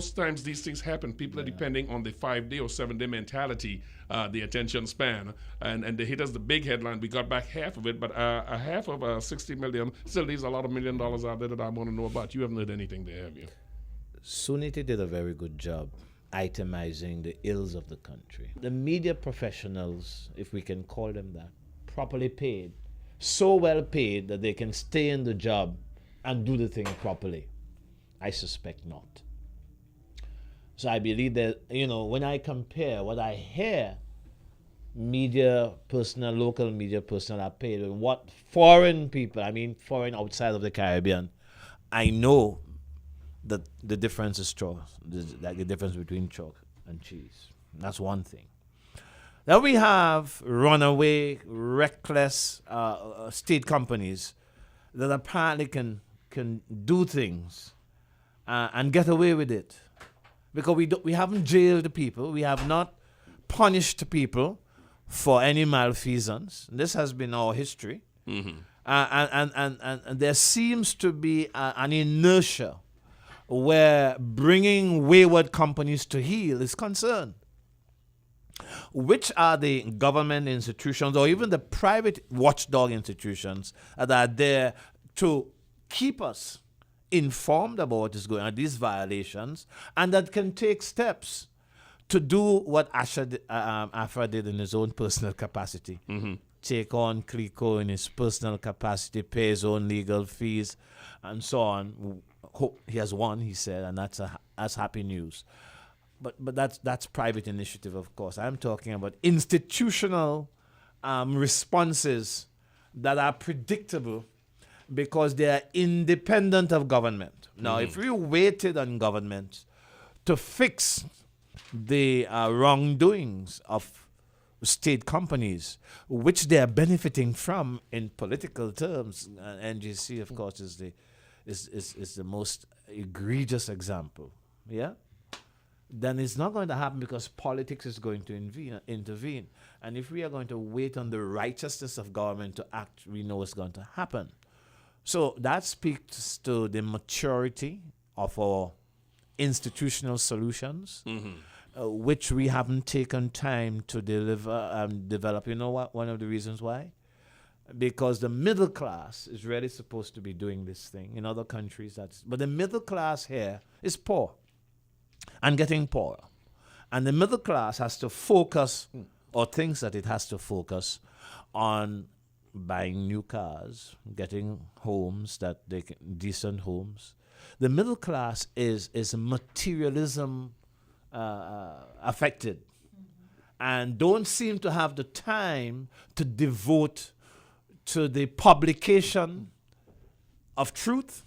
most times these things happen. People are depending on the 5-day or 7-day mentality, the attention span, and they hit us the big headline. We got back half of it, but a half of 60 million still leaves a lot of $1 million out there that I want to know about. You haven't heard anything there, have you? Sunity did a very good job itemizing the ills of the country. The media professionals, if we can call them that, properly paid, so well paid that they can stay in the job and do the thing properly. I suspect not. So I believe that, when I compare what I hear media personnel, local media personnel are paid, and what foreign people, foreign outside of the Caribbean, I know that the difference is chalk, like the difference between chalk and cheese. That's one thing. Then we have runaway, reckless state companies that apparently can do things and get away with it, because we haven't jailed the people, we have not punished people for any malfeasance. This has been our history, and there seems to be an inertia where bringing wayward companies to heel is concerned. Which are the government institutions or even the private watchdog institutions that are there to keep us informed about what is going on, these violations, and that can take steps to do what Afra did in his own personal capacity? Take on Clico in his personal capacity, pay his own legal fees, and so on. He has won, he said, and that's happy news. But that's private initiative, of course. I'm talking about institutional responses that are predictable because they are independent of government. Now, if we waited on government to fix the wrongdoings of state companies, which they are benefiting from in political terms, NGC, of course, is the most egregious example, then it's not going to happen because politics is going to intervene. And if we are going to wait on the righteousness of government to act, we know what's going to happen. So that speaks to the maturity of our institutional solutions, which we haven't taken time to deliver and develop. You know what? One of the reasons why? Because the middle class is really supposed to be doing this thing. In other countries, but the middle class here is poor and getting poorer. And the middle class has to focus, or thinks that it has to focus, on buying new cars, getting homes decent homes. The middle class is materialism affected, and don't seem to have the time to devote to the publication of truth,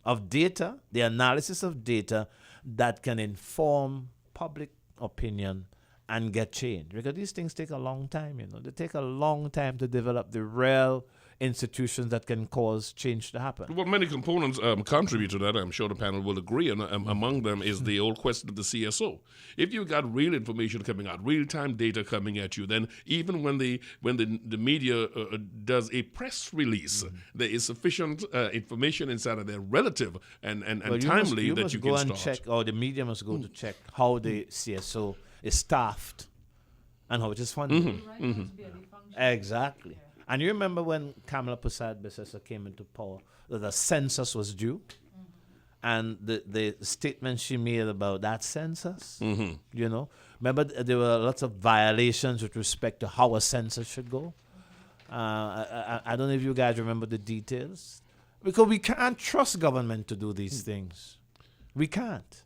of data, the analysis of data that can inform public opinion and get change. Because these things take a long time, They take a long time to develop the real institutions that can cause change to happen. Well, many components contribute to that. I'm sure the panel will agree. And among them is the old question of the CSO. If you've got real information coming out, real-time data coming at you, then even when the media does a press release, there is sufficient information inside of there relative and timely that you can start. Check, or the media must go to check how the CSO is staffed and how it is funded. Exactly. And you remember when Kamala Persad-Bissessar came into power, that a census was due? And the statement she made about that census, remember there were lots of violations with respect to how a census should go? I don't know if you guys remember the details. Because we can't trust government to do these things. We can't.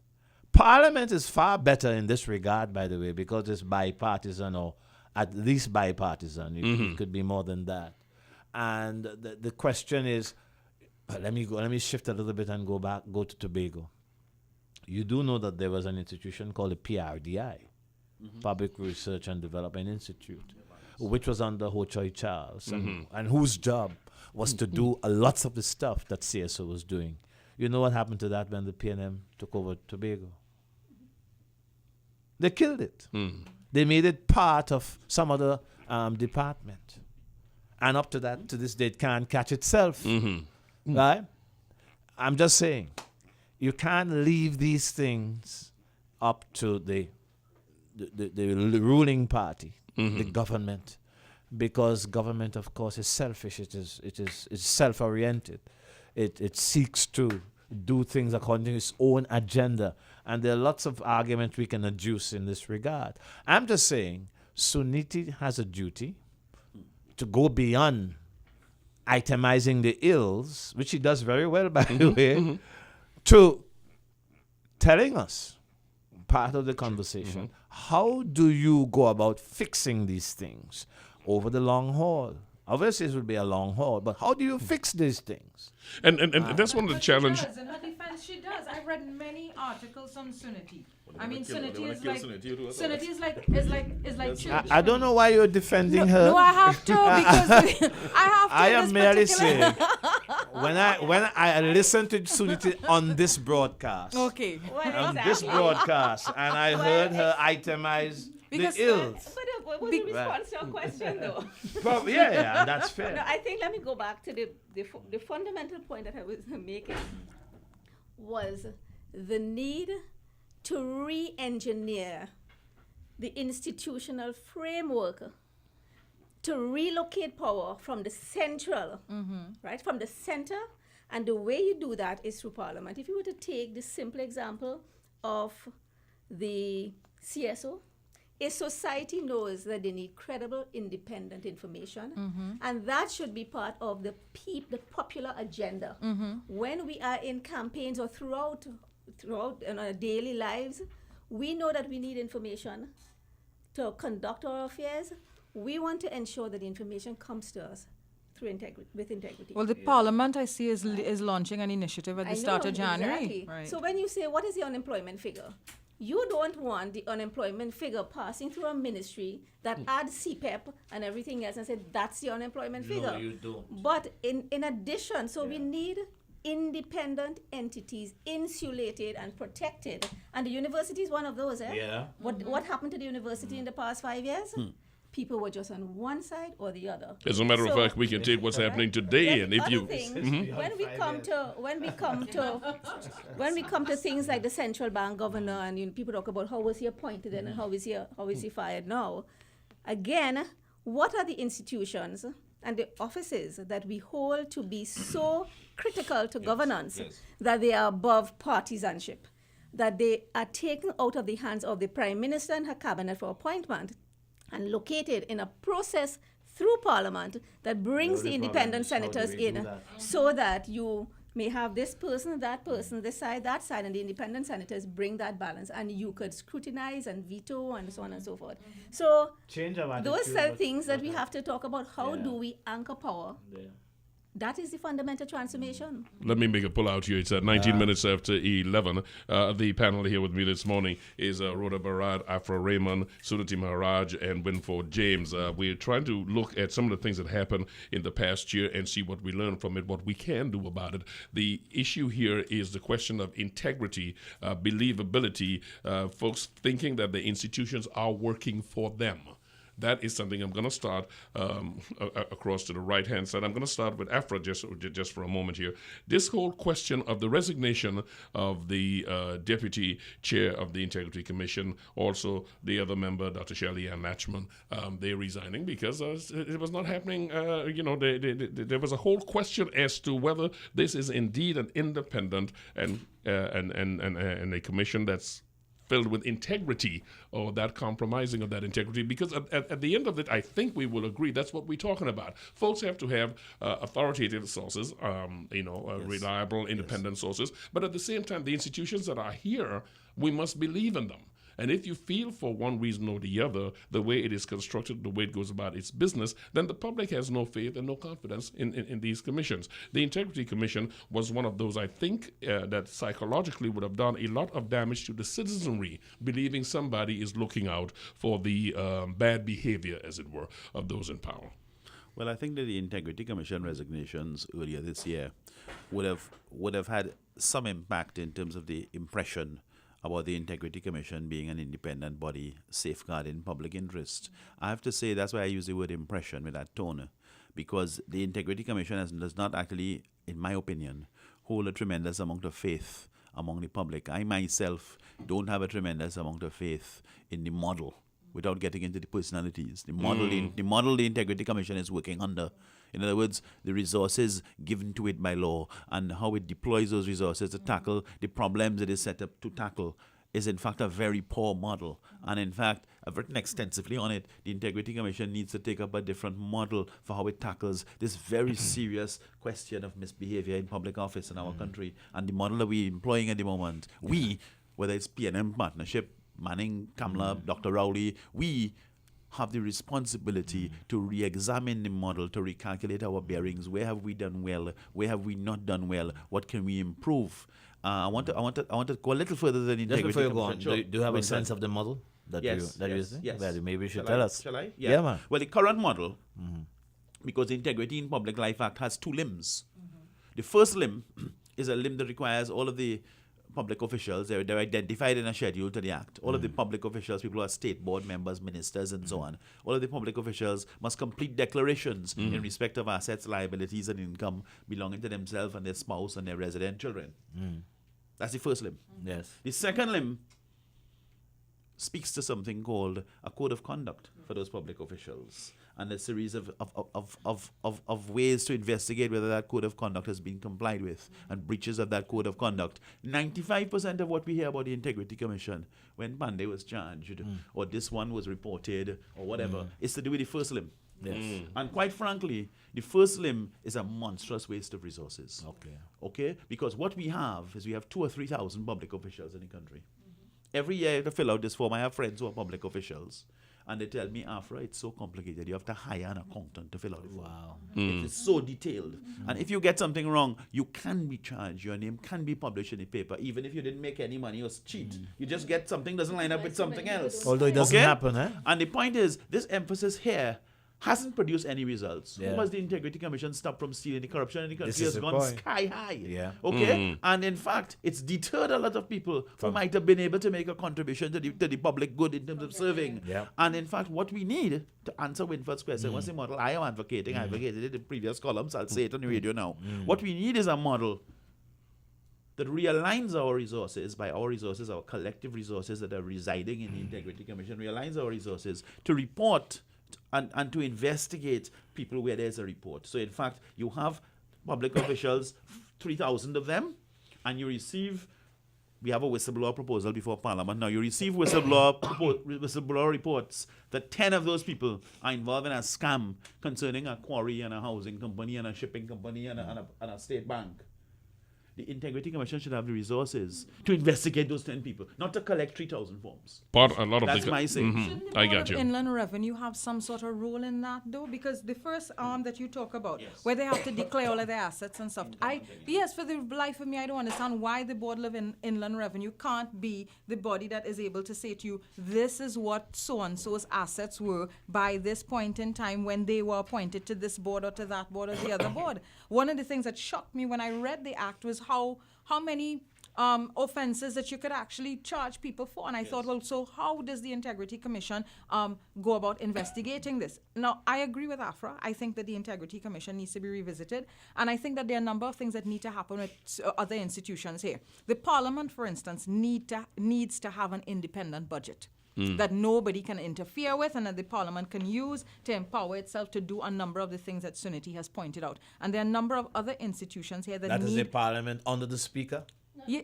Parliament is far better in this regard, by the way, because it's bipartisan, or at least bipartisan. It could be more than that. And the question is, let me shift a little bit and go to Tobago. You do know that there was an institution called the PRDI, Public Research and Development Institute, which was under Ho Choi Charles, and whose job was to do lots of the stuff that CSO was doing. You know what happened to that when the PNM took over Tobago? They killed it. They made it part of some other department. And up to this day, it can't catch itself. Right? I'm just saying, you can't leave these things up to the ruling party, the government, because government, of course, is selfish. It's self-oriented. It seeks to do things according to its own agenda, and there are lots of arguments we can adduce in this regard. I'm just saying, Sunity has a duty to go beyond itemizing the ills, which he does very well, by the way, to telling us, part of the conversation, how do you go about fixing these things over the long haul? Obviously, it will be a long haul, but how do you fix these things? And that's one of the challenges. In her defense, she does. I've read many articles on Sunity. I mean, Sunity is like church. I don't know why you're defending her. No, I have to because I have to. I am merely saying, when I listen to Sunity on this broadcast, Okay. on this broadcast, and I heard her itemize Because- the ills. But what was the response to your question, though? Well, yeah, that's fair. No, I think let me go back to the fundamental point that I was making was the need to re-engineer the institutional framework to relocate power from the central, right, from the center. And the way you do that is through Parliament. If you were to take the simple example of the CSO, a society knows that they need credible, independent information, and that should be part of the popular agenda. When we are in campaigns or throughout in our daily lives, we know that we need information to conduct our affairs. We want to ensure that the information comes to us through with integrity. Well, the Parliament, I see, is launching an initiative at I the start know, of January. exactly. Right. So when you say, what is the unemployment figure? You don't want the unemployment figure passing through a ministry that adds CPEP and everything else and say that's the unemployment figure. No, you don't. But in addition, so we need independent entities, insulated and protected. And the university is one of those. Yeah. What happened to the university in the past 5 years? People were just on one side or the other. As a matter of So- fact, we can take what's happening today, and if Other you things, when we come to things like the central bank governor, and people talk about how was he appointed and how is he fired now. Again, what are the institutions and the offices that we hold to be so critical to governance that they are above partisanship, that they are taken out of the hands of the Prime Minister and her cabinet for appointment, and located in a process through Parliament that brings the independent senators in, so that you may have this person, this side, that side, and the independent senators bring that balance, and you could scrutinize and veto and so on and so forth. So Change of those attitude, are but- things that we have to talk about. How Yeah. do we anchor power? Yeah. That is the fundamental transformation. let me make a pull out here. It's 19 minutes after 11. The panel here with me this morning is Rhoda Bharath, Afra, Raymond, Sunity Maharaj, and Winford James. We're trying to look at some of the things that happened in the past year and see what we learned from it, what we can do about it. The issue here is the question of integrity, believability, folks thinking that the institutions are working for them. That is something I'm going to start across to the right-hand side. I'm going to start with Afra just for a moment here. This whole question of the resignation of the deputy chair of the Integrity Commission, also the other member, Dr. Shelley Ann Latchman, they're resigning because it was not happening. There was a whole question as to whether this is indeed an independent and a commission that's filled with integrity, or that compromising of that integrity, because at the end of it, I think we will agree that's what we're talking about. Folks have to have authoritative sources, reliable, independent sources, but at the same time, the institutions that are here, we must believe in them. And if you feel for one reason or the other, the way it is constructed, the way it goes about its business, then the public has no faith and no confidence in these commissions. The Integrity Commission was one of those, I think, that psychologically would have done a lot of damage to the citizenry, believing somebody is looking out for the bad behavior, as it were, of those in power. Well, I think that the Integrity Commission resignations earlier this year would have had some impact in terms of the impression about the Integrity Commission being an independent body safeguarding public interest. I have to say that's why I use the word impression with that tone, because the Integrity Commission does not actually, in my opinion, hold a tremendous amount of faith among the public. I myself don't have a tremendous amount of faith in the model, without getting into the personalities. The model the Integrity Commission is working under. In other words, the resources given to it by law and how it deploys those resources to tackle the problems it is set up to tackle is in fact a very poor model. And in fact, I've written extensively on it. The Integrity Commission needs to take up a different model for how it tackles this very serious question of misbehavior in public office in our country. And the model that we're employing at the moment, we, whether it's P&M Partnership, Manning, Kamla, Dr. Rowley, we have the responsibility to re-examine the model, to recalculate our bearings. Where have we done well? Where have we not done well? What can we improve? I want to go a little further than Just integrity. before you go on, Sure. do you have a Winford. sense of the model that Yes, you yes, see? yes. Well, maybe you should Shall tell I? us. Shall I? Yeah, man. Well, the current model, because the Integrity in Public Life Act has two limbs. The first limb is a limb that requires all of the public officials, they're identified in a schedule to the Act. All of the public officials, people who are state board members, ministers, and so on, all of the public officials must complete declarations in respect of assets, liabilities, and income belonging to themselves and their spouse and their resident children. That's the first limb. Yes. The second limb speaks to something called a code of conduct for those public officials and a series of ways to investigate whether that code of conduct has been complied with and breaches of that code of conduct. 95% of what we hear about the Integrity Commission when Pandey was charged or this one was reported or whatever is to do with the first limb. Yes. And quite frankly, the first limb is a monstrous waste of resources. Okay? Because what we have is we have 2,000 or 3,000 public officials in the country. Every year to fill out this form, I have friends who are public officials, and they tell me, Afra, it's so complicated. You have to hire an accountant to fill out the form. Wow. It is so detailed. And if you get something wrong, you can be charged. Your name can be published in the paper, even if you didn't make any money or cheat. You just get something doesn't line up with something else. Although it doesn't happen, eh? And the point is, this emphasis here hasn't produced any results. Yeah. Who has the Integrity Commission stopped from stealing? The corruption in the country This is has the gone point. sky high. Yeah. Okay? And in fact, it's deterred a lot of people who might have been able to make a contribution to the public good in terms of serving. Yeah. And in fact, what we need to answer Winford's question, what's the model I am advocating? I advocated it in previous columns. I'll say it on the radio now. What we need is a model that realigns our resources, by our resources, our collective resources that are residing in the Integrity Commission, realigns our resources to report and to investigate people where there's a report. So in fact, you have public officials, 3,000 of them, and you receive, we have a whistleblower proposal before Parliament now, you receive whistleblower reports that 10 of those people are involved in a scam concerning a quarry and a housing company and a shipping company and a state bank. The Integrity Commission should have the resources to investigate those 10 people, not to collect 3,000 forms. But a lot of That's my say. Shouldn't the I Board got of you. Inland Revenue have some sort of role in that, though? Because the first arm that you talk about, where they have to declare all of their assets and stuff, yes, for the life of me, I don't understand why the Board of Inland Revenue can't be the body that is able to say to you, this is what so-and-so's assets were by this point in time when they were appointed to this board or to that board or the other board. One of the things that shocked me when I read the act was how many offenses that you could actually charge people for. And I thought, well, so how does the Integrity Commission go about investigating this? Now, I agree with Afra. I think that the Integrity Commission needs to be revisited. And I think that there are a number of things that need to happen with other institutions here. The Parliament, for instance, needs to have an independent budget that nobody can interfere with and that the Parliament can use to empower itself to do a number of the things that Sunity has pointed out. And there are a number of other institutions here that That need... is the Parliament under the Speaker? Yeah,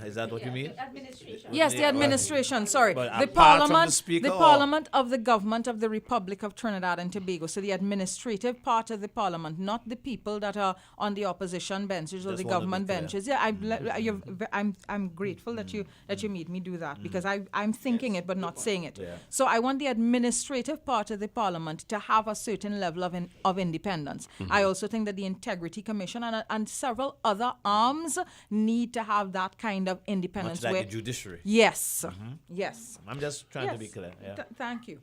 Is that what you mean? Administration. yes, the administration, sorry. But The apart from the Parliament, Speaker the or- Parliament of the Government of the Republic of Trinidad and Tobago. So the administrative part of the Parliament, not the people that are on the opposition benches or Just the wanna be government clear. benches. Yeah, I'm grateful that you made me do that because I'm thinking it but not saying it. Yeah. So I want the administrative part of the Parliament to have a certain level of independence. I also think that the Integrity Commission and several other arms need to have that kind of independence. Much like where- the judiciary. Yes. Yes. I'm just trying to Yes. be clear. Yeah. Thank you.